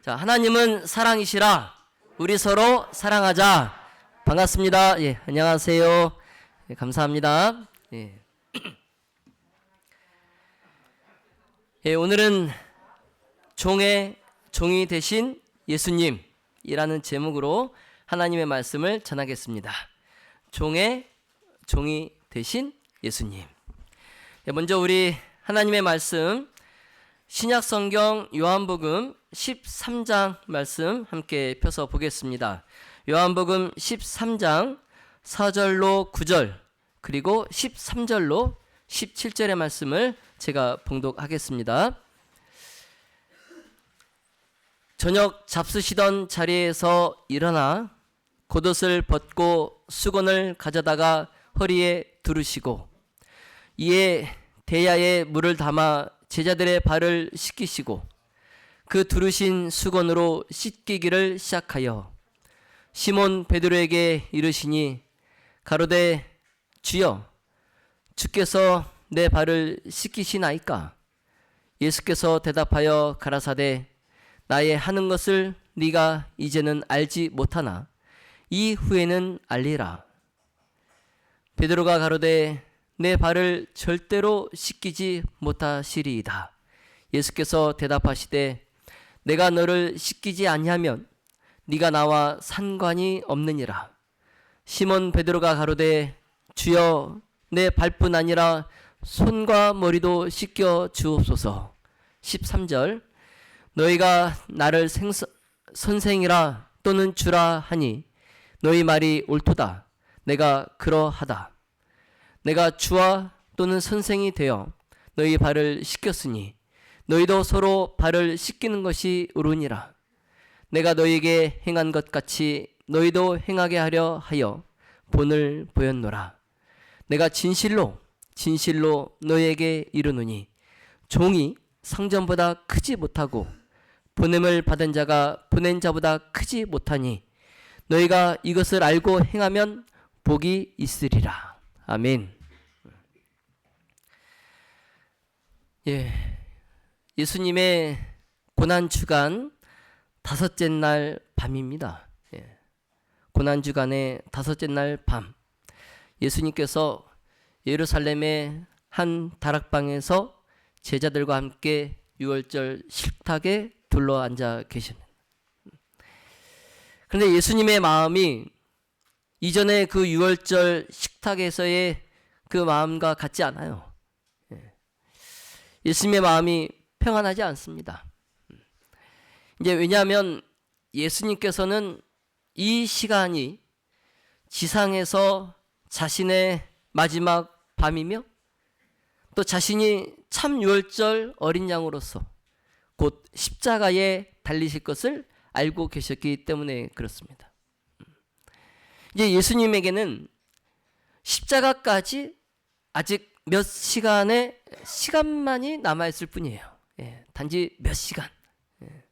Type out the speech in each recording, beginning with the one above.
자, 하나님은 사랑이시라. 우리 서로 사랑하자. 반갑습니다. 예, 안녕하세요. 예, 감사합니다. 예. 예, 오늘은 종이 되신 예수님이라는 제목으로 하나님의 말씀을 전하겠습니다. 종이 되신 예수님. 예, 먼저 우리 하나님의 말씀 신약성경 요한복음 13장 말씀 함께 펴서 보겠습니다. 요한복음 13장 4절로 9절 그리고 13절로 17절의 말씀을 제가 봉독하겠습니다. 저녁 잡수시던 자리에서 일어나 겉옷을 벗고 수건을 가져다가 허리에 두르시고 이에 대야에 물을 담아 제자들의 발을 씻기시고 그 두르신 수건으로 씻기기를 시작하여 시몬 베드로에게 이르시니 가로되 주여 주께서 내 발을 씻기시나이까? 예수께서 대답하여 가라사대 나의 하는 것을 네가 이제는 알지 못하나 이후에는 알리라. 베드로가 가로되 내 발을 절대로 씻기지 못하시리이다. 예수께서 대답하시되 내가 너를 씻기지 아니하면 네가 나와 상관이 없느니라. 시몬 베드로가 가로되 주여 내 발뿐 아니라 손과 머리도 씻겨 주옵소서. 13절 너희가 나를 선생이라 또는 주라 하니 너희 말이 옳도다. 내가 그러하다. 내가 주와 또는 선생이 되어 너희 발을 씻겼으니 너희도 서로 발을 씻기는 것이 옳으니라. 내가 너희에게 행한 것 같이 너희도 행하게 하려 하여 본을 보였노라. 내가 진실로 너희에게 이르노니 종이 상전보다 크지 못하고 보냄을 받은 자가 보낸 자보다 크지 못하니 너희가 이것을 알고 행하면 복이 있으리라. 아멘. 예, 예수님의 고난주간 다섯째 날 밤입니다. 예, 고난주간의 다섯째 날 밤, 예수님께서 예루살렘의 한 다락방에서 제자들과 함께 유월절 식탁에 둘러앉아 계십니다. 그런데 예수님의 마음이 이전에 그 유월절 식탁에서의 그 마음과 같지 않아요. 예수님의 마음이 평안하지 않습니다. 이제 왜냐하면 예수님께서는 이 시간이 지상에서 자신의 마지막 밤이며 또 자신이 참 유월절 어린 양으로서 곧 십자가에 달리실 것을 알고 계셨기 때문에 그렇습니다. 이제 예수님에게는 십자가까지 아직 몇 시간만이 남아있을 뿐이에요. 예, 단지 몇 시간. 예.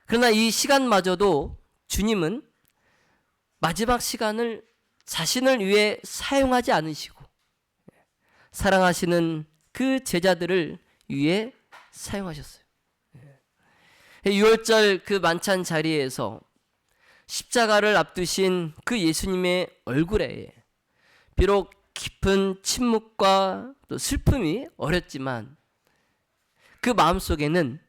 그러나 이 시간마저도 주님은 마지막 시간을 자신을 위해 사용하지 않으시고 사랑하시는 그 제자들을 위해 사용하셨어요. 예. 유월절 그 만찬 자리에서 십자가를 앞두신 그 예수님의 얼굴에 비록 깊은 침묵과 또 슬픔이 어렸지만 그 마음속에는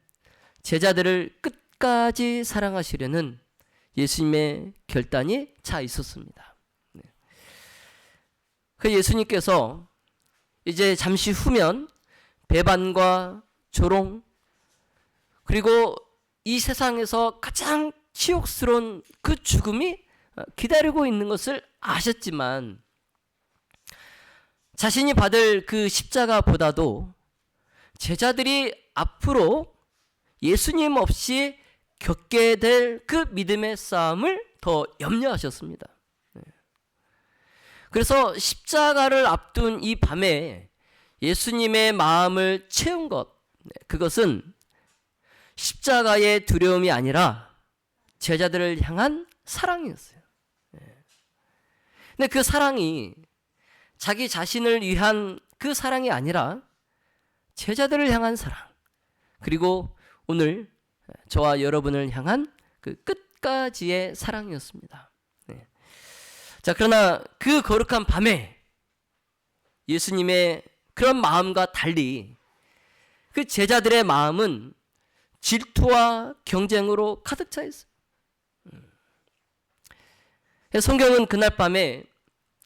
제자들을 끝까지 사랑하시려는 예수님의 결단이 차 있었습니다. 그 예수님께서 이제 잠시 후면 배반과 조롱 그리고 이 세상에서 가장 치욕스러운 그 죽음이 기다리고 있는 것을 아셨지만 자신이 받을 그 십자가보다도 제자들이 앞으로 예수님 없이 겪게 될 그 믿음의 싸움을 더 염려하셨습니다. 그래서 십자가를 앞둔 이 밤에 예수님의 마음을 채운 것, 그것은 십자가의 두려움이 아니라 제자들을 향한 사랑이었어요. 근데 그 사랑이 자기 자신을 위한 그 사랑이 아니라 제자들을 향한 사랑, 그리고 오늘 저와 여러분을 향한 그 끝까지의 사랑이었습니다. 네. 자, 그러나 그 거룩한 밤에 예수님의 그런 마음과 달리 그 제자들의 마음은 질투와 경쟁으로 가득 차 있어요. 성경은 그날 밤에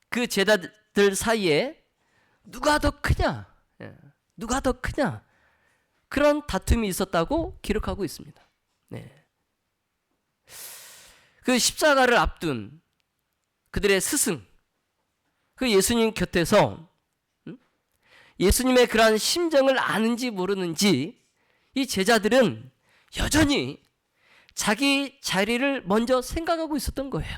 그 제자들 사이에 누가 더 크냐, 누가 더 크냐, 그런 다툼이 있었다고 기록하고 있습니다. 네. 그 십자가를 앞둔 그들의 스승, 그 예수님 곁에서 예수님의 그러한 심정을 아는지 모르는지 이 제자들은 여전히 자기 자리를 먼저 생각하고 있었던 거예요.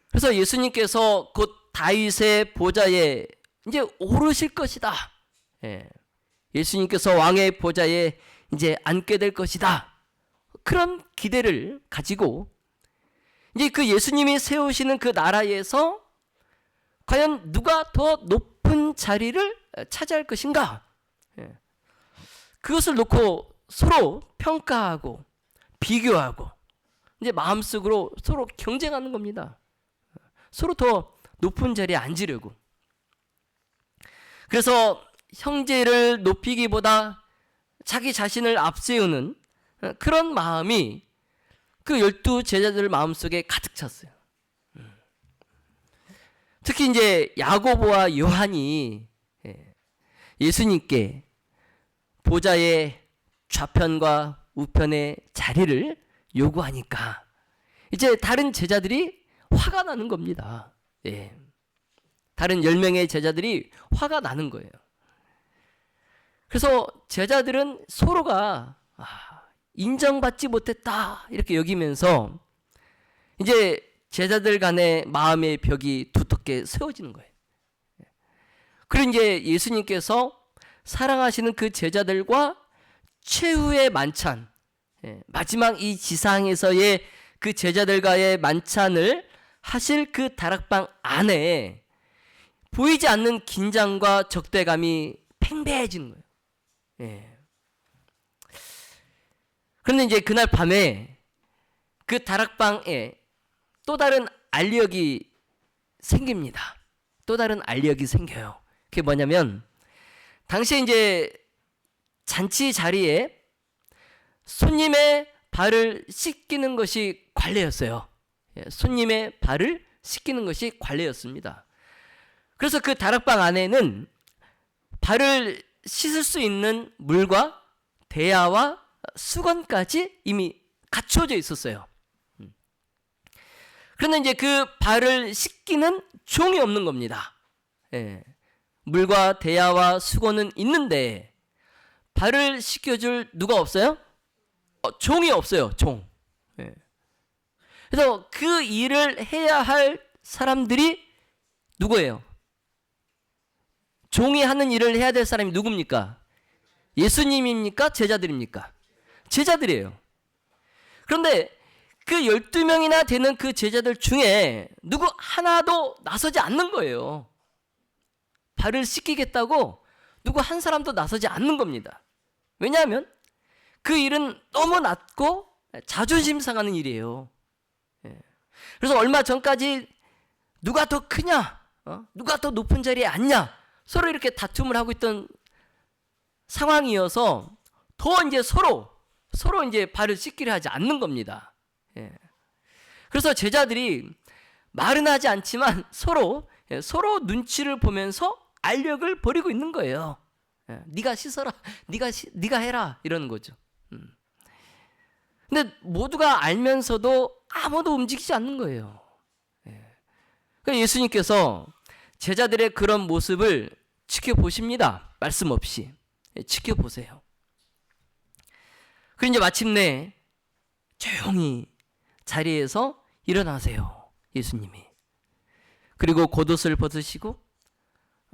그래서 예수님께서 곧 다윗의 보좌에 이제 오르실 것이다. 예수님께서 왕의 보좌에 이제 앉게 될 것이다. 그런 기대를 가지고 이제 그 예수님이 세우시는 그 나라에서 과연 누가 더 높은 자리를 차지할 것인가? 그것을 놓고 서로 평가하고 비교하고 이제 마음속으로 서로 경쟁하는 겁니다. 서로 더 높은 자리에 앉으려고. 그래서 형제를 높이기보다 자기 자신을 앞세우는 그런 마음이 그 12 제자들 마음속에 가득 찼어요. 특히 이제 야고보와 요한이 예수님께 보좌의 좌편과 우편의 자리를 요구하니까 이제 다른 제자들이 화가 나는 겁니다. 다른 10명의 제자들이 화가 나는 거예요. 그래서 제자들은 서로가 인정받지 못했다 이렇게 여기면서 이제 제자들 간의 마음의 벽이 두텁게 세워지는 거예요. 그리고 이제 예수님께서 사랑하시는 그 제자들과 최후의 만찬, 마지막 이 지상에서의 그 제자들과의 만찬을 하실 그 다락방 안에 보이지 않는 긴장과 적대감이 팽배해지는 거예요. 그런데 이제 그날 밤에 그 다락방에 또 다른 알력이 생깁니다. 또 다른 알력이 생겨요. 그게 뭐냐면 당시에 이제 잔치 자리에 손님의 발을 씻기는 것이 관례였어요. 손님의 발을 씻기는 것이 관례였습니다. 그래서 그 다락방 안에는 발을 씻을 수 있는 물과 대야와 수건까지 이미 갖춰져 있었어요. 그런데 이제 그 발을 씻기는 종이 없는 겁니다. 물과 대야와 수건은 있는데 발을 씻겨줄 누가 없어요? 종이 없어요. 종. 그래서 그 일을 해야 할 사람들이 누구예요? 종이 하는 일을 해야 될 사람이 누굽니까? 예수님입니까? 제자들입니까? 제자들이에요. 그런데 그 12명이나 되는 그 제자들 중에 누구 하나도 나서지 않는 거예요. 발을 씻기겠다고 누구 한 사람도 나서지 않는 겁니다. 왜냐하면 그 일은 너무 낮고 자존심 상하는 일이에요. 그래서 얼마 전까지 누가 더 크냐, 누가 더 높은 자리에 앉냐, 서로 이렇게 다툼을 하고 있던 상황이어서 더 이제 서로 이제 발을 씻기려 하지 않는 겁니다. 그래서 제자들이 말은 하지 않지만 서로 눈치를 보면서 알력을 벌이고 있는 거예요. 네가 씻어라, 네가 해라 이러는 거죠. 근데 모두가 알면서도 아무도 움직이지 않는 거예요. 그러니까 예수님께서 제자들의 그런 모습을 지켜보십니다. 말씀 없이 지켜보세요. 그리고 이제 마침내 조용히 자리에서 일어나세요. 예수님이. 그리고 겉옷을 벗으시고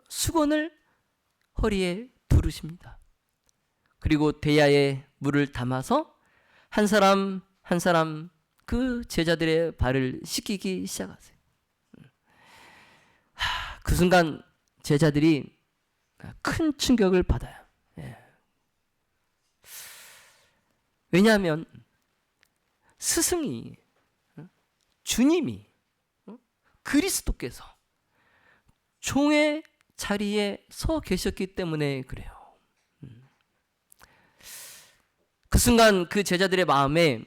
수건을 허리에 두르십니다. 그리고 대야에 물을 담아서 한 사람 한 사람 그 제자들의 발을 씻기기 시작하세요. 그 순간 제자들이 큰 충격을 받아요. 왜냐하면 스승이, 주님이, 그리스도께서 종의 자리에 서 계셨기 때문에 그래요. 그 순간 그 제자들의 마음에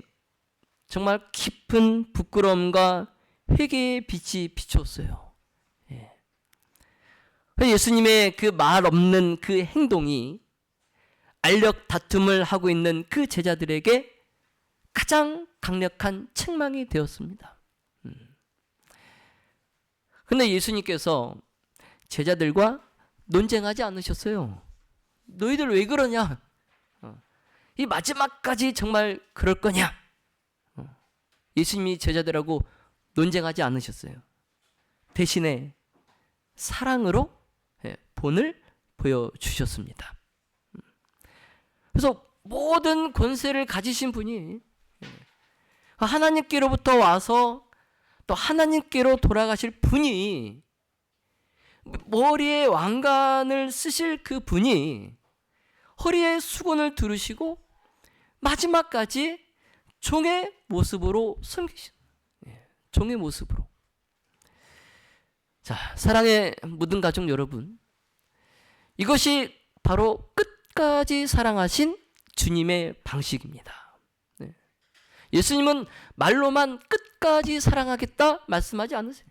정말 깊은 부끄러움과 회개의 빛이 비쳤어요. 예수님의 그 말 없는 그 행동이 알력 다툼을 하고 있는 그 제자들에게 가장 강력한 책망이 되었습니다. 그런데 예수님께서 제자들과 논쟁하지 않으셨어요. 너희들 왜 그러냐? 이 마지막까지 정말 그럴 거냐? 예수님이 제자들하고 논쟁하지 않으셨어요. 대신에 사랑으로 본을 보여주셨습니다. 그래서 모든 권세를 가지신 분이 하나님께로부터 와서 또 하나님께로 돌아가실 분이, 머리에 왕관을 쓰실 그 분이 허리에 수건을 두르시고 마지막까지 종의 모습으로 섬기신, 종의 모습으로. 자, 사랑의 모든 가족 여러분, 이것이 바로 끝까지 사랑하신 주님의 방식입니다. 예수님은 말로만 끝까지 사랑하겠다 말씀하지 않으세요.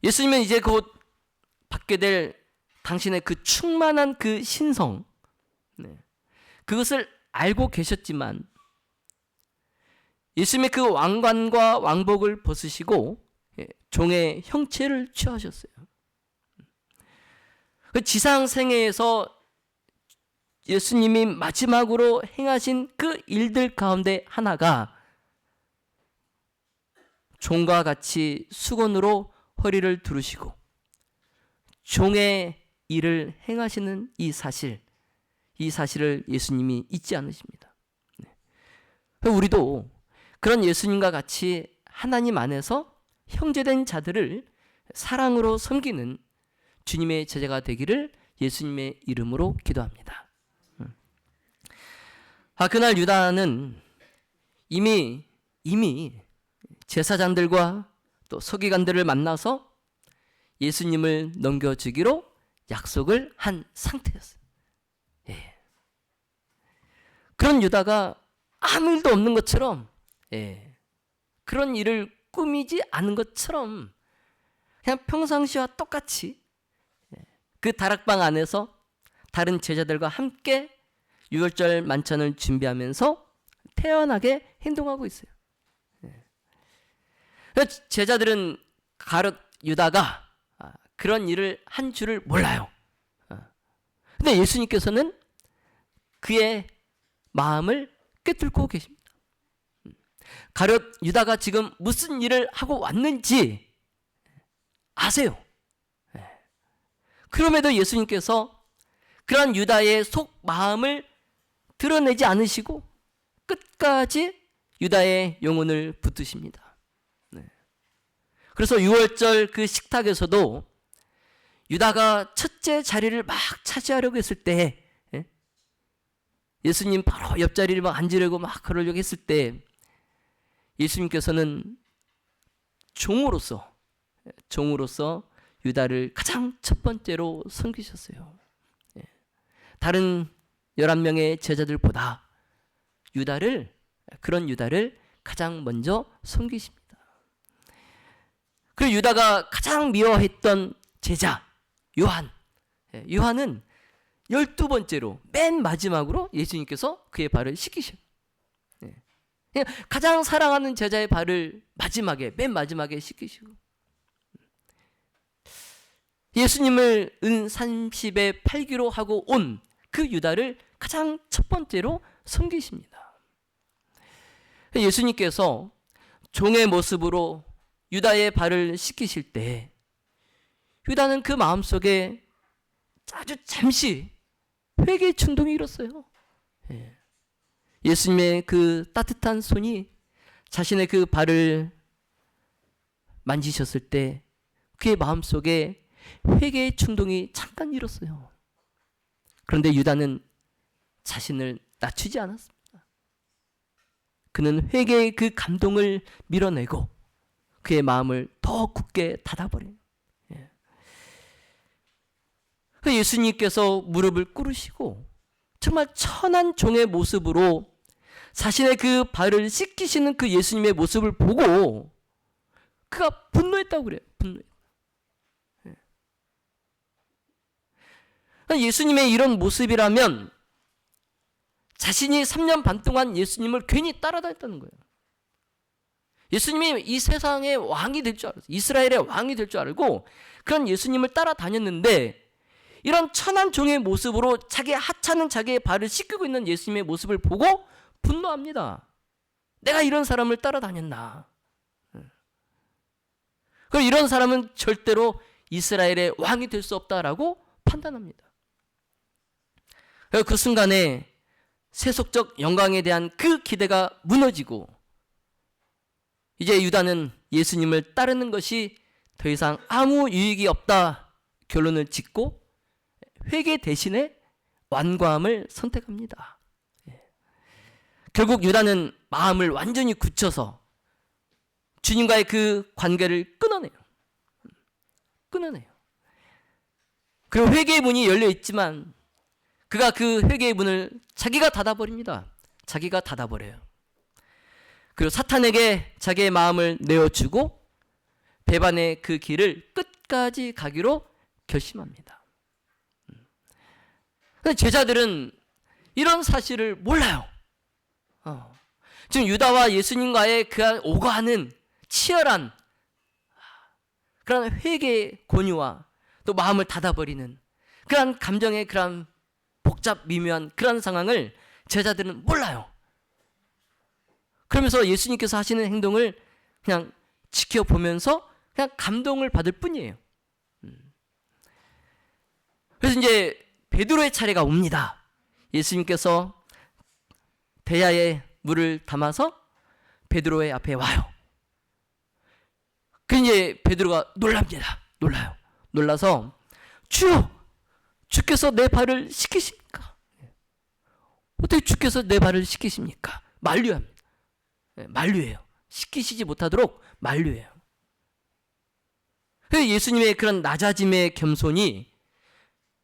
예수님은 이제 곧 받게 될 당신의 그 충만한 그 신성, 그것을 알고 계셨지만 예수님의 그 왕관과 왕복을 벗으시고 종의 형체를 취하셨어요. 그 지상 생애에서 예수님이 마지막으로 행하신 그 일들 가운데 하나가 종과 같이 수건으로 허리를 두르시고 종의 일을 행하시는 이 사실을 예수님이 잊지 않으십니다. 우리도 그런 예수님과 같이 하나님 안에서 형제된 자들을 사랑으로 섬기는 주님의 제자가 되기를 예수님의 이름으로 기도합니다. 그날 유다는 이미 제사장들과 또 서기관들을 만나서 예수님을 넘겨주기로 약속을 한 상태였어요. 그런 유다가 아무 일도 없는 것처럼, 그런 일을 꾸미지 않은 것처럼 그냥 평상시와 똑같이 그 다락방 안에서 다른 제자들과 함께 유월절 만찬을 준비하면서 태연하게 행동하고 있어요. 제자들은 가룟 유다가 그런 일을 한 줄을 몰라요. 근데 예수님께서는 그의 마음을 꿰뚫고 계십니다. 가룟 유다가 지금 무슨 일을 하고 왔는지 아세요. 그럼에도 예수님께서 그런 유다의 속 마음을 드러내지 않으시고 끝까지 유다의 영혼을 붙드십니다. 그래서 6월절 그 식탁에서도 유다가 첫째 자리를 막 차지하려고 했을 때, 예수님 바로 옆자리를 막 앉으려고 막 그러려고 했을 때 예수님께서는 종으로서 유다를 가장 첫 번째로 섬기셨어요. 다른 11명의 제자들보다 그런 유다를 가장 먼저 섬기십니다. 그리고 유다가 가장 미워했던 제자 요한은 12번째로 맨 마지막으로 예수님께서 그의 발을 씻기셔요. 가장 사랑하는 제자의 발을 맨 마지막에 씻기시고, 예수님을 은 30에 팔기로 하고 온 그 유다를 가장 첫 번째로 섬기십니다. 예수님께서 종의 모습으로 유다의 발을 씻기실 때 유다는 그 마음속에 아주 잠시 회개의 충동이 일었어요. 예수님의 그 따뜻한 손이 자신의 그 발을 만지셨을 때 그의 마음속에 회개의 충동이 잠깐 일었어요. 그런데 유다는 자신을 낮추지 않았습니다. 그는 회개의 그 감동을 밀어내고 그의 마음을 더 굳게 닫아버려요. 예수님께서 무릎을 꿇으시고 정말 천한 종의 모습으로 자신의 그 발을 씻기시는 그 예수님의 모습을 보고 그가 분노했다고 그래요. 분노했다. 예수님의 이런 모습이라면 자신이 3년 반 동안 예수님을 괜히 따라다녔다는 거예요. 예수님이 이 세상의 왕이 될 줄 알았어요. 이스라엘의 왕이 될 줄 알고 그런 예수님을 따라다녔는데 이런 천한 종의 모습으로 자기 하찮은 자기의 발을 씻기고 있는 예수님의 모습을 보고 분노합니다. 내가 이런 사람을 따라다녔나. 그럼 이런 사람은 절대로 이스라엘의 왕이 될 수 없다라고 판단합니다. 그 순간에 세속적 영광에 대한 그 기대가 무너지고 이제 유다는 예수님을 따르는 것이 더 이상 아무 유익이 없다 결론을 짓고 회개 대신에 완고함을 선택합니다. 결국 유다는 마음을 완전히 굳혀서 주님과의 그 관계를 끊어내요. 그리고 회개의 문이 열려 있지만 그가 그 회개의 문을 자기가 닫아버립니다. 자기가 닫아버려요. 그리고 사탄에게 자기의 마음을 내어주고 배반의 그 길을 끝까지 가기로 결심합니다. 제자들은 이런 사실을 몰라요. 지금 유다와 예수님과의 그 오가는 치열한 그런 회개의 권유와 또 마음을 닫아버리는 그런 감정의 그런 복잡 미묘한 그런 상황을 제자들은 몰라요. 그러면서 예수님께서 하시는 행동을 그냥 지켜보면서 그냥 감동을 받을 뿐이에요. 그래서 이제 베드로의 차례가 옵니다. 예수님께서 대야에 물을 담아서 베드로의 앞에 와요. 그 이제 베드로가 놀랍니다. 놀라서 주여, 주께서 내 발을 씻기십니까? 어떻게 주께서 내 발을 씻기십니까? 만류합니다. 만류해요. 씻기시지 못하도록 만류해요. 예수님의 그런 낮아짐의 겸손이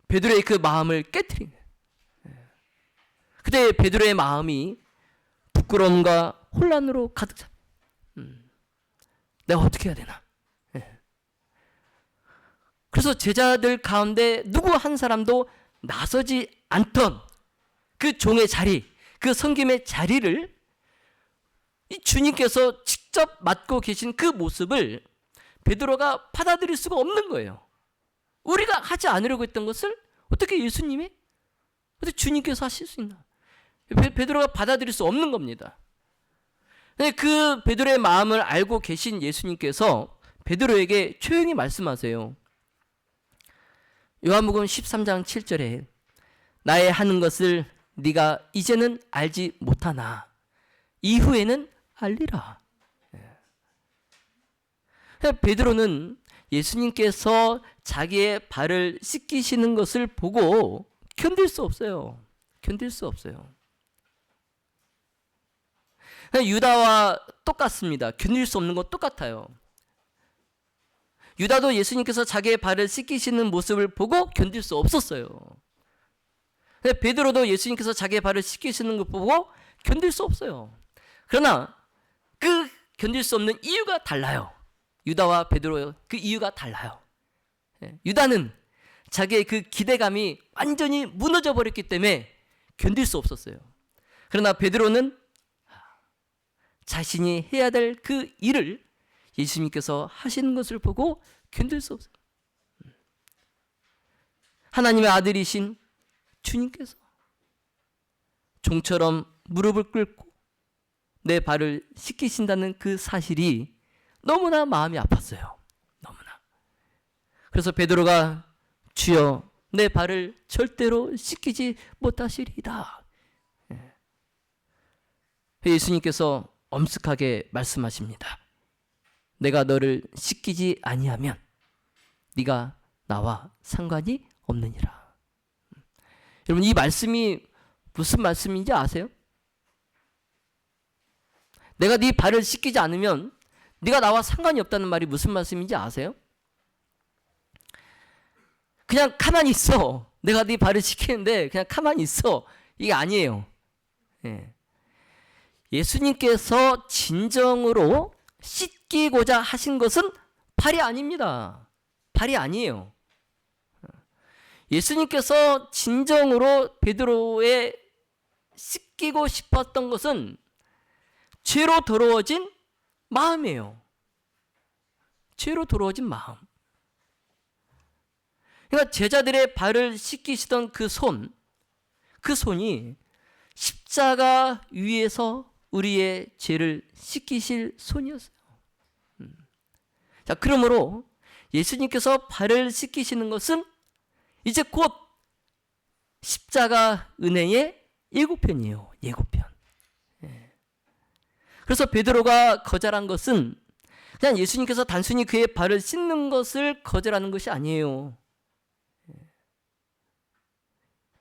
베드로의 그 마음을 깨트린 거예요. 그때 베드로의 마음이 부끄러움과 혼란으로 가득 차. 내가 어떻게 해야 되나? 그래서 제자들 가운데 누구 한 사람도 나서지 않던 그 종의 자리, 그 섬김의 자리를 이 주님께서 직접 맡고 계신 그 모습을 베드로가 받아들일 수가 없는 거예요. 우리가 하지 않으려고 했던 것을 어떻게 예수님이, 어떻게 주님께서 하실 수 있나? 베드로가 받아들일 수 없는 겁니다. 그 베드로의 마음을 알고 계신 예수님께서 베드로에게 조용히 말씀하세요. 요한복음 13장 7절에 나의 하는 것을 네가 이제는 알지 못하나 이후에는 알리라. 베드로는 예수님께서 자기의 발을 씻기시는 것을 보고 견딜 수 없어요. 유다와 똑같습니다. 견딜 수 없는 건 똑같아요. 유다도 예수님께서 자기의 발을 씻기시는 모습을 보고 견딜 수 없었어요. 베드로도 예수님께서 자기의 발을 씻기시는 것 보고 견딜 수 없어요. 그러나 그 견딜 수 없는 이유가 달라요. 유다와 베드로 그 이유가 달라요. 유다는 자기의 그 기대감이 완전히 무너져 버렸기 때문에 견딜 수 없었어요. 그러나 베드로는 자신이 해야 될 그 일을 예수님께서 하시는 것을 보고 견딜 수 없어요. 하나님의 아들이신 주님께서 종처럼 무릎을 꿇고 내 발을 씻기신다는 그 사실이 너무나 마음이 아팠어요. 너무나. 그래서 베드로가 주여 내 발을 절대로 씻기지 못하시리이다. 예수님께서 엄숙하게 말씀하십니다. 내가 너를 씻기지 아니하면 네가 나와 상관이 없느니라. 여러분 이 말씀이 무슨 말씀인지 아세요? 내가 네 발을 씻기지 않으면 네가 나와 상관이 없다는 말이 무슨 말씀인지 아세요? 그냥 가만히 있어. 내가 네 발을 씻기는데 그냥 가만히 있어. 이게 아니에요. 예. 예수님께서 진정으로 씻기고자 하신 것은 발이 아닙니다. 발이 아니에요. 예수님께서 진정으로 베드로의 씻기고 싶었던 것은 죄로 더러워진 마음이에요. 죄로 더러워진 마음. 그러니까 제자들의 발을 씻기시던 그 손이 십자가 위에서 우리의 죄를 씻기실 손이었어요. 자, 그러므로 예수님께서 발을 씻기시는 것은 이제 곧 십자가 은혜의 예고편이에요. 예고편. 그래서 베드로가 거절한 것은 그냥 예수님께서 단순히 그의 발을 씻는 것을 거절하는 것이 아니에요.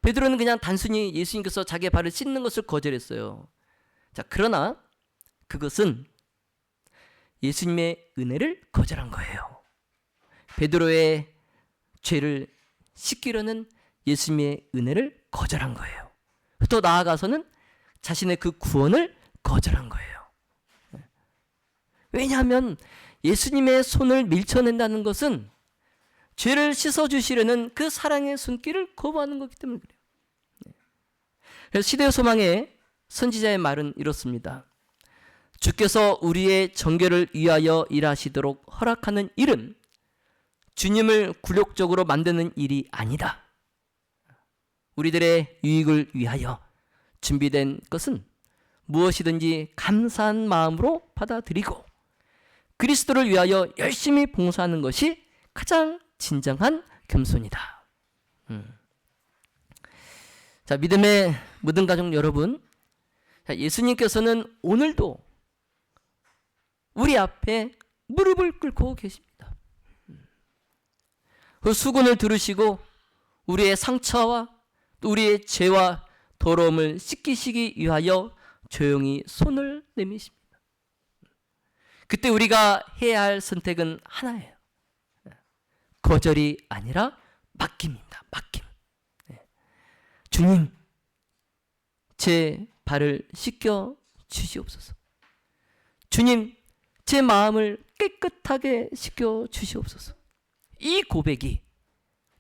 베드로는 그냥 단순히 예수님께서 자기의 발을 씻는 것을 거절했어요. 자, 그러나 그것은 예수님의 은혜를 거절한 거예요. 베드로의 죄를 씻기려는 예수님의 은혜를 거절한 거예요. 더 나아가서는 자신의 그 구원을 거절한 거예요. 왜냐하면 예수님의 손을 밀쳐낸다는 것은 죄를 씻어주시려는 그 사랑의 손길을 거부하는 거기 때문에 그래요. 그래서 시대의 소망의 선지자의 말은 이렇습니다. 주께서 우리의 정결을 위하여 일하시도록 허락하는 일은 주님을 굴욕적으로 만드는 일이 아니다. 우리들의 유익을 위하여 준비된 것은 무엇이든지 감사한 마음으로 받아들이고 그리스도를 위하여 열심히 봉사하는 것이 가장 진정한 겸손이다. 자, 믿음의 모든 가족 여러분, 예수님께서는 오늘도 우리 앞에 무릎을 꿇고 계십니다. 그 수군을 들으시고 우리의 상처와 또 우리의 죄와 더러움을 씻기시기 위하여 조용히 손을 내미십니다. 그때 우리가 해야 할 선택은 하나예요. 거절이 아니라 맡깁니다. 맡김. 주님, 제 발을 씻겨 주시옵소서. 주님, 제 마음을 깨끗하게 씻겨 주시옵소서. 이 고백이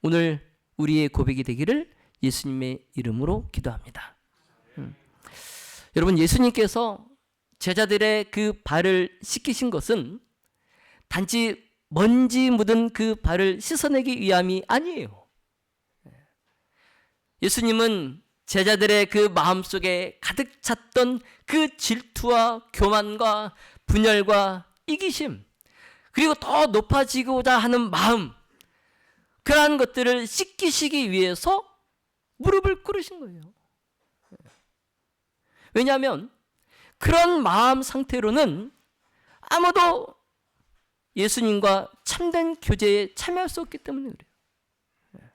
오늘 우리의 고백이 되기를 예수님의 이름으로 기도합니다. 여러분, 예수님께서 제자들의 그 발을 씻기신 것은 단지 먼지 묻은 그 발을 씻어내기 위함이 아니에요. 예수님은 제자들의 그 마음속에 가득 찼던 그 질투와 교만과 분열과 이기심, 그리고 더 높아지고자 하는 마음, 그러한 것들을 씻기시기 위해서 무릎을 꿇으신 거예요. 왜냐하면 그런 마음 상태로는 아무도 예수님과 참된 교제에 참여할 수 없기 때문에 그래요.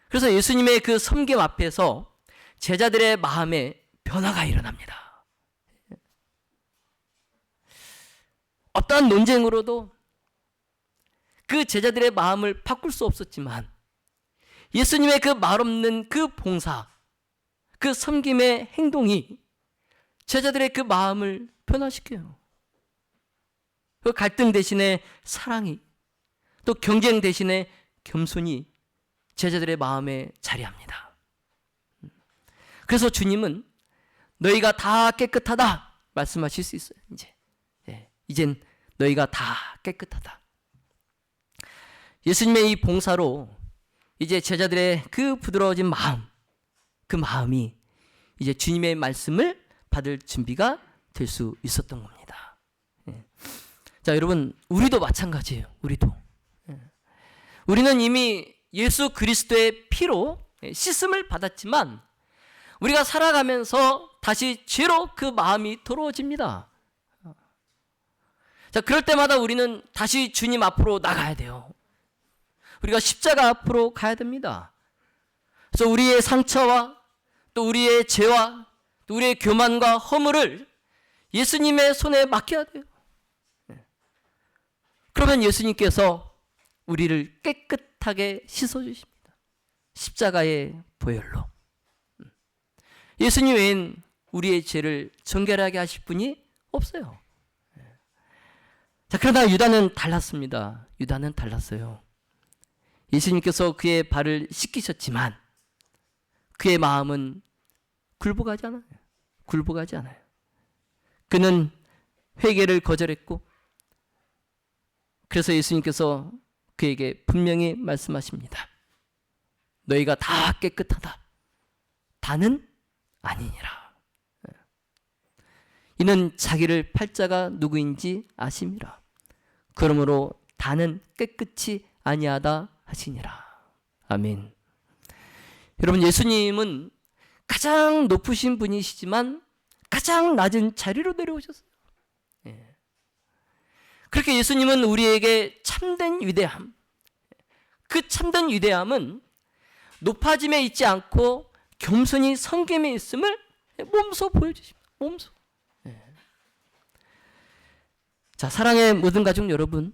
그래서 예수님의 그 섬김 앞에서 제자들의 마음에 변화가 일어납니다. 어떠한 논쟁으로도 그 제자들의 마음을 바꿀 수 없었지만 예수님의 그 말없는 그 봉사, 그 섬김의 행동이 제자들의 그 마음을 변화시켜요. 그 갈등 대신에 사랑이, 또 경쟁 대신에 겸손이 제자들의 마음에 자리합니다. 그래서 주님은 너희가 다 깨끗하다 말씀하실 수 있어요. 이젠 너희가 다 깨끗하다. 예수님의 이 봉사로 이제 제자들의 그 부드러워진 마음, 그 마음이 이제 주님의 말씀을 받을 준비가 될 수 있었던 겁니다. 자, 여러분, 우리도 마찬가지예요. 우리는 이미 예수 그리스도의 피로 씻음을 받았지만 우리가 살아가면서 다시 죄로 그 마음이 더러워집니다. 자, 그럴 때마다 우리는 다시 주님 앞으로 나가야 돼요. 우리가 십자가 앞으로 가야 됩니다. 그래서 그래서 우리의 상처와 또 우리의 죄와 또 우리의 교만과 허물을 예수님의 손에 맡겨야 돼요. 그러면 예수님께서 우리를 깨끗하게 씻어주십니다. 십자가의 보혈로. 예수님 외엔 우리의 죄를 정결하게 하실 분이 없어요. 자, 그러나 유다는 달랐습니다. 유다는 달랐어요. 예수님께서 그의 발을 씻기셨지만 그의 마음은 굴복하지 않아요. 굴복하지 않아요. 그는 회개를 거절했고, 그래서 예수님께서 그에게 분명히 말씀하십니다. 너희가 다 깨끗하다. 다는 아니니라. 이는 자기를 팔자가 누구인지 아심이라. 그러므로 다는 깨끗이 아니하다 하시니라. 아멘. 여러분, 예수님은 가장 높으신 분이시지만 가장 낮은 자리로 내려오셨어요. 그렇게 예수님은 우리에게 참된 위대함, 그 참된 위대함은 높아짐에 있지 않고 겸손히 섬김에 있음을 몸소 보여주십니다. 몸소. 자, 사랑의 모든 가족 여러분,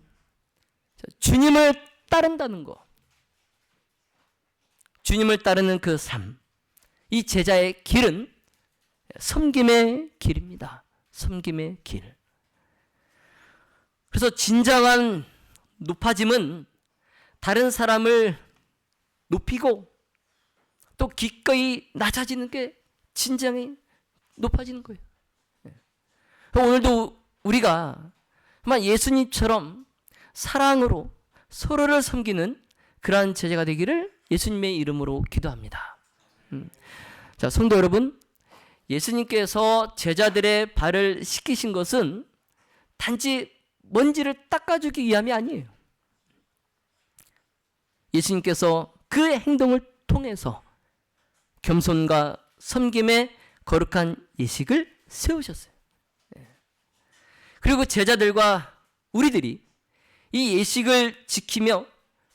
주님을 따른다는 거, 주님을 따르는 그 삶, 이 제자의 길은 섬김의 길입니다. 섬김의 길. 그래서 진정한 높아짐은 다른 사람을 높이고 또 기꺼이 낮아지는 게 진정히 높아지는 거예요. 오늘도 우리가 정말 예수님처럼 사랑으로 서로를 섬기는 그러한 제자가 되기를 예수님의 이름으로 기도합니다. 자, 성도 여러분, 예수님께서 제자들의 발을 씻기신 것은 단지 먼지를 닦아주기 위함이 아니에요. 예수님께서 그 행동을 통해서 겸손과 섬김의 거룩한 예식을 세우셨어요. 그리고 제자들과 우리들이 이 예식을 지키며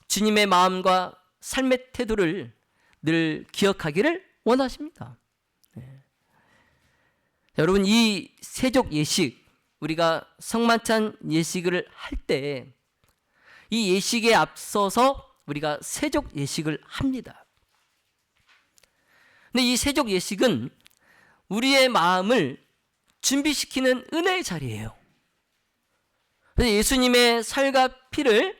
주님의 마음과 삶의 태도를 늘 기억하기를 원하십니다. 여러분, 이 세족 예식, 우리가 성만찬 예식을 할 때 이 예식에 앞서서 우리가 세족 예식을 합니다. 근데 이 세족 예식은 우리의 마음을 준비시키는 은혜의 자리예요. 그래서 예수님의 살과 피를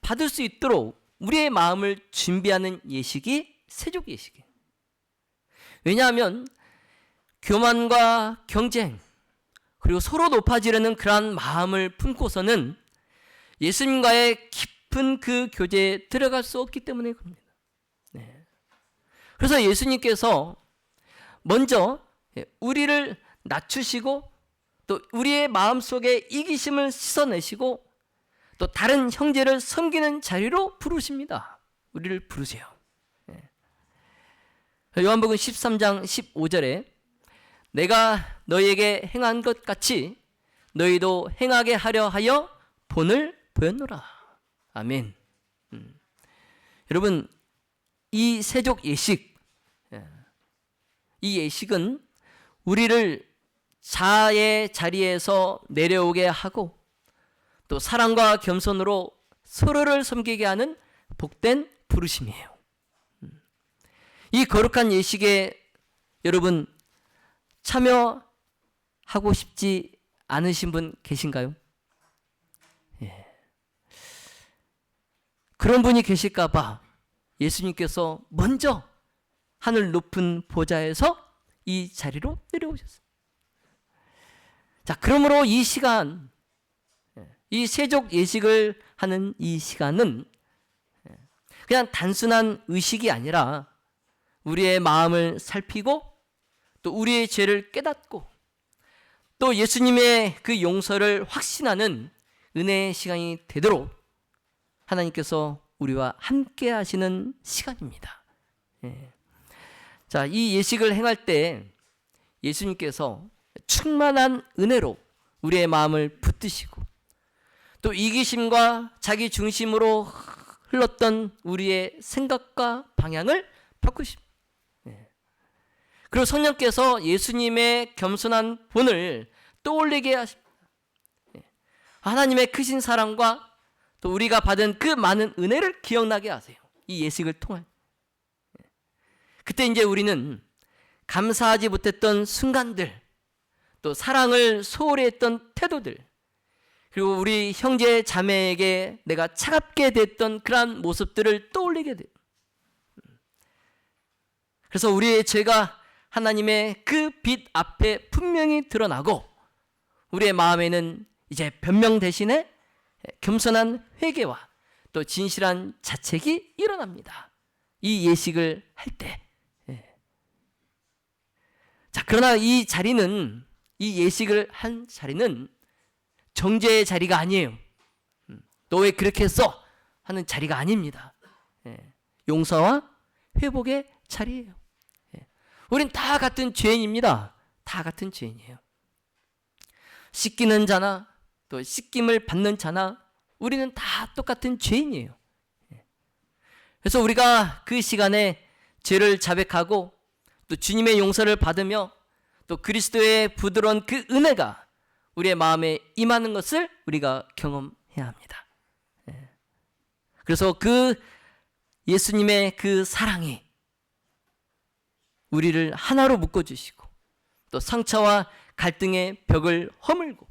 받을 수 있도록 우리의 마음을 준비하는 예식이 세족 예식이에요. 왜냐하면 교만과 경쟁, 그리고 서로 높아지려는 그러한 마음을 품고서는 예수님과의 깊은 그 교제에 들어갈 수 없기 때문에 그럽니다. 그래서 예수님께서 먼저 우리를 낮추시고 또 우리의 마음속에 이기심을 씻어내시고 또 다른 형제를 섬기는 자리로 부르십니다. 우리를 부르세요. 요한복음 13장 15절에 내가 너희에게 행한 것 같이 너희도 행하게 하려 하여 본을 보였노라. 아멘. 여러분, 이 세족 예식, 이 예식은 우리를 자아의 자리에서 내려오게 하고 또 사랑과 겸손으로 서로를 섬기게 하는 복된 부르심이에요. 이 거룩한 예식에 여러분 참여하고 싶지 않으신 분 계신가요? 그런 분이 계실까 봐 예수님께서 먼저 하늘 높은 보좌에서 이 자리로 내려오셨어요. 자, 그러므로 이 시간, 이 세족 예식을 하는 이 시간은 그냥 단순한 의식이 아니라 우리의 마음을 살피고 또 우리의 죄를 깨닫고 또 예수님의 그 용서를 확신하는 은혜의 시간이 되도록 하나님께서 우리와 함께 하시는 시간입니다. 자, 이 예식을 행할 때 예수님께서 충만한 은혜로 우리의 마음을 붙드시고 또 이기심과 자기 중심으로 흘렀던 우리의 생각과 방향을 바꾸십니다. 그리고 성령께서 예수님의 겸손한 본을 떠올리게 하십니다. 하나님의 크신 사랑과 또 우리가 받은 그 많은 은혜를 기억나게 하세요. 이 예식을 통해. 그때 이제 우리는 감사하지 못했던 순간들, 또 사랑을 소홀히 했던 태도들, 그리고 우리 형제 자매에게 내가 차갑게 됐던 그러한 모습들을 떠올리게 돼요. 그래서 우리의 죄가 하나님의 그 빛 앞에 분명히 드러나고 우리의 마음에는 이제 변명 대신에 겸손한 회개와 또 진실한 자책이 일어납니다. 이 예식을 할 때. 자, 그러나 이 자리는, 이 예식을 한 자리는 정죄의 자리가 아니에요. 너 왜 그렇게 했어? 하는 자리가 아닙니다. 용서와 회복의 자리예요. 우린 다 같은 죄인입니다. 다 같은 죄인이에요. 씻기는 자나 또 씻김을 받는 자나 우리는 다 똑같은 죄인이에요. 그래서 우리가 그 시간에 죄를 자백하고 또 주님의 용서를 받으며 또 그리스도의 부드러운 그 은혜가 우리의 마음에 임하는 것을 우리가 경험해야 합니다. 그래서 그 예수님의 그 사랑이 우리를 하나로 묶어주시고 또 상처와 갈등의 벽을 허물고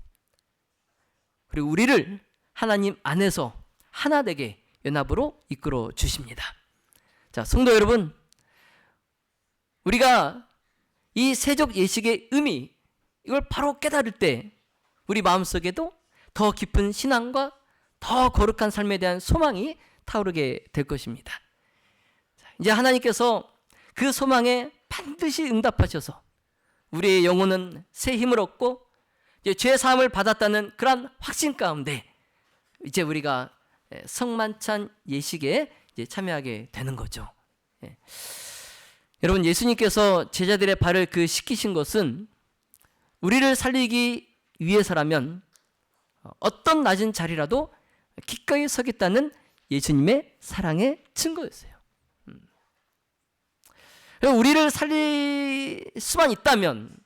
그리고 우리를 하나님 안에서 하나 되게 연합으로 이끌어 주십니다. 자, 성도 여러분, 우리가 이 세족 예식의 의미, 이걸 바로 깨달을 때 우리 마음속에도 더 깊은 신앙과 더 거룩한 삶에 대한 소망이 타오르게 될 것입니다. 자, 이제 하나님께서 그 소망에 반드시 응답하셔서 우리의 영혼은 새 힘을 얻고 이제 죄 사함을 받았다는 그러한 확신 가운데 이제 우리가 성만찬 예식에 이제 참여하게 되는 거죠. 여러분, 예수님께서 제자들의 발을 씻기신 것은 우리를 살리기 위해서라면 어떤 낮은 자리라도 기꺼이 서겠다는 예수님의 사랑의 증거였어요. 우리를 살릴 수만 있다면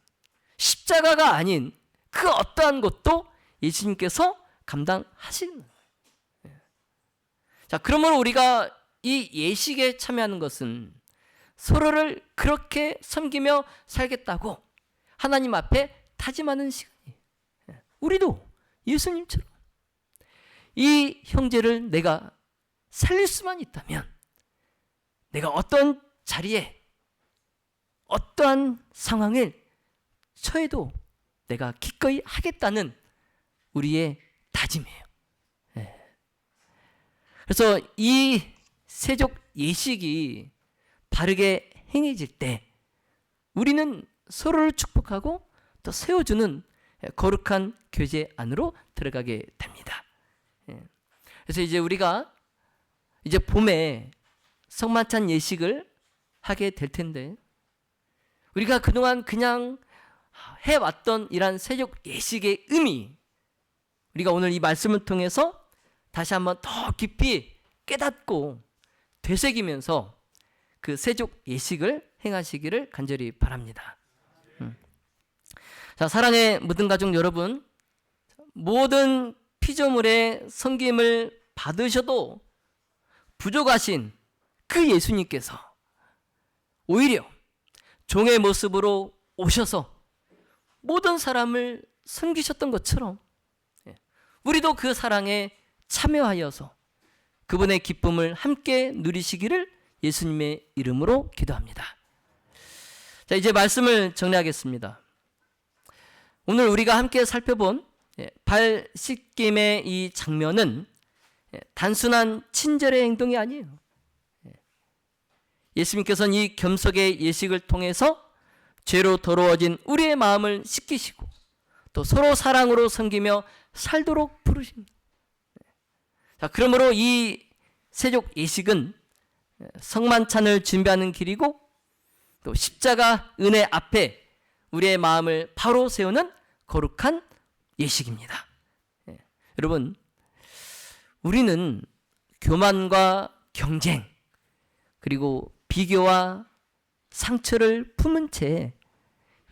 십자가가 아닌 그 어떠한 것도 예수님께서 감당하시는 거예요. 자, 그러므로 우리가 이 예식에 참여하는 것은 서로를 그렇게 섬기며 살겠다고 하나님 앞에 다짐하는 시간이에요. 우리도 예수님처럼 이 형제를 내가 살릴 수만 있다면 내가 어떤 자리에 어떠한 상황을 처해도 내가 기꺼이 하겠다는 우리의 다짐이에요. 그래서 이 세족 예식이 바르게 행해질 때 우리는 서로를 축복하고 또 세워주는 거룩한 교제 안으로 들어가게 됩니다. 그래서 이제 우리가 이제 봄에 성만찬 예식을 하게 될 텐데 우리가 그동안 그냥 해왔던 이러한 세족 예식의 의미, 우리가 오늘 이 말씀을 통해서 다시 한번 더 깊이 깨닫고 되새기면서 그 세족 예식을 행하시기를 간절히 바랍니다. 자, 사랑의 모든 가족 여러분, 모든 피조물의 섬김을 받으셔도 부족하신 그 예수님께서 오히려 종의 모습으로 오셔서 모든 사람을 섬기셨던 것처럼 우리도 그 사랑에 참여하여서 그분의 기쁨을 함께 누리시기를 예수님의 이름으로 기도합니다. 자, 이제 말씀을 정리하겠습니다. 오늘 우리가 함께 살펴본 발 씻김의 이 장면은 단순한 친절의 행동이 아니에요. 예수님께서는 이 겸석의 예식을 통해서 죄로 더러워진 우리의 마음을 씻기시고 또 서로 사랑으로 섬기며 살도록 부르십니다. 자, 그러므로 이 세족 예식은 성만찬을 준비하는 길이고 또 십자가 은혜 앞에 우리의 마음을 바로 세우는 거룩한 예식입니다. 여러분, 우리는 교만과 경쟁 그리고 비교와 상처를 품은 채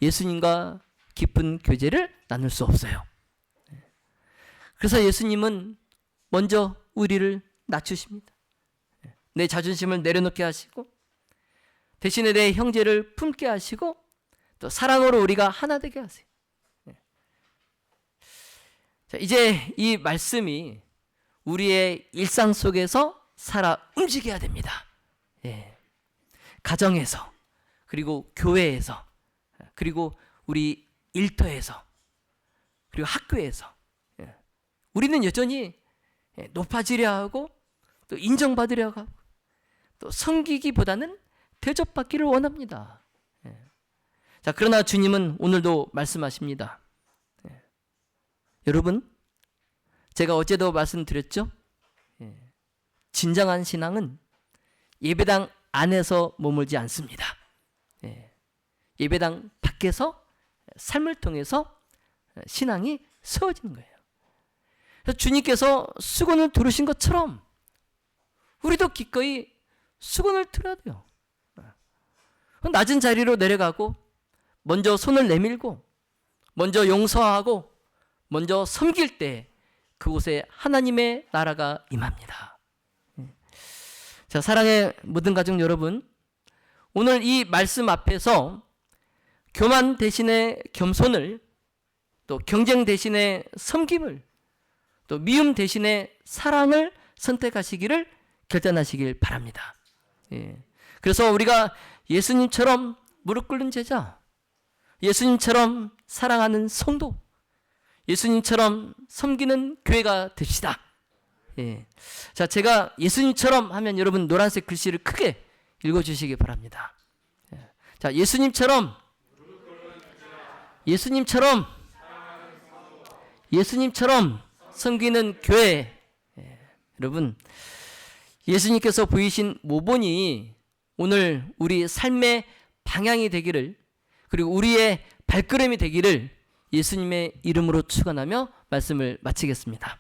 예수님과 깊은 교제를 나눌 수 없어요. 그래서 예수님은 먼저 우리를 낮추십니다. 내 자존심을 내려놓게 하시고 대신에 내 형제를 품게 하시고 또 사랑으로 우리가 하나 되게 하세요. 자, 이제 이 말씀이 우리의 일상 속에서 살아 움직여야 됩니다. 가정에서, 그리고 교회에서, 그리고 우리 일터에서, 그리고 학교에서 우리는 여전히 높아지려 하고 또 인정받으려 하고 또 섬기기보다는 대접받기를 원합니다. 자, 그러나 주님은 오늘도 말씀하십니다. 여러분, 제가 어제도 말씀드렸죠? 진정한 신앙은 예배당 안에서 머물지 않습니다. 예배당 밖에서 삶을 통해서 신앙이 세워지는 거예요. 그래서 주님께서 수건을 두르신 것처럼 우리도 기꺼이 수건을 들어야 돼요. 낮은 자리로 내려가고 먼저 손을 내밀고 먼저 용서하고 먼저 섬길 때 그곳에 하나님의 나라가 임합니다. 자, 사랑의 모든 가족 여러분, 오늘 이 말씀 앞에서 교만 대신에 겸손을, 또 경쟁 대신에 섬김을, 또 미움 대신에 사랑을 선택하시기를 결단하시길 바랍니다. 그래서 우리가 예수님처럼 무릎 꿇는 제자, 예수님처럼 사랑하는 성도, 예수님처럼 섬기는 교회가 됩시다. 자, 제가 예수님처럼 하면 여러분 노란색 글씨를 크게 읽어주시기 바랍니다. 자, 예수님처럼 섬기는 교회. 여러분, 예수님께서 보이신 모본이 오늘 우리 삶의 방향이 되기를, 그리고 우리의 발걸음이 되기를 예수님의 이름으로 축원하며 말씀을 마치겠습니다.